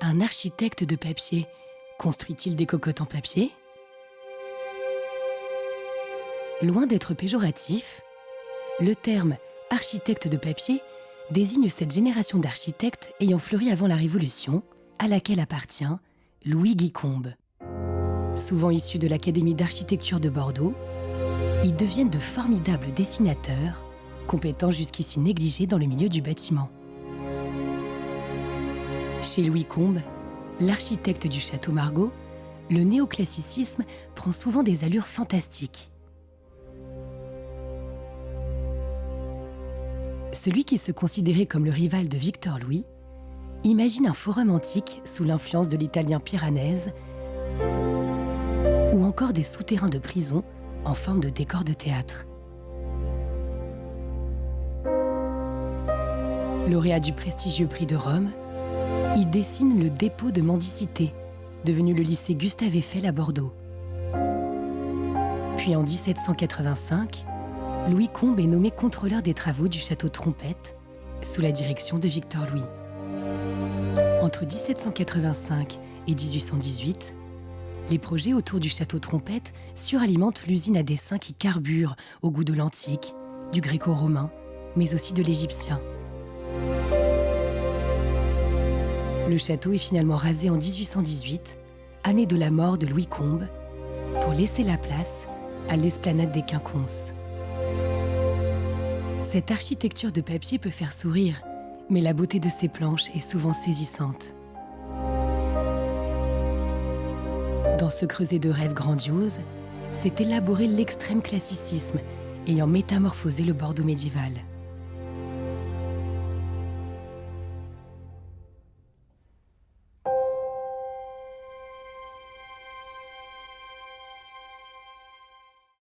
Un architecte de papier construit-il des cocottes en papier? Loin d'être péjoratif, le terme « architecte de papier » désigne cette génération d'architectes ayant fleuri avant la Révolution, à laquelle appartient Louis-Guy Combes. Souvent issus de l'Académie d'architecture de Bordeaux, ils deviennent de formidables dessinateurs, compétents jusqu'ici négligés dans le milieu du bâtiment. Chez Louis Combes, l'architecte du Château Margaux, le néoclassicisme prend souvent des allures fantastiques. Celui qui se considérait comme le rival de Victor Louis imagine un forum antique sous l'influence de l'italien Piranèse ou encore des souterrains de prison en forme de décor de théâtre. Lauréat du prestigieux prix de Rome, il dessine le dépôt de mendicité, devenu le lycée Gustave Eiffel à Bordeaux. Puis en 1785, Louis Combes est nommé contrôleur des travaux du château Trompette, sous la direction de Victor Louis. Entre 1785 et 1818, les projets autour du château Trompette suralimentent l'usine à dessin qui carbure au goût de l'antique, du gréco-romain, mais aussi de l'égyptien. Le château est finalement rasé en 1818, année de la mort de Louis Combes, pour laisser la place à l'esplanade des Quinconces. Cette architecture de papier peut faire sourire, mais la beauté de ses planches est souvent saisissante. Dans ce creuset de rêves grandioses, s'est élaboré l'extrême classicisme, ayant métamorphosé le Bordeaux médiéval.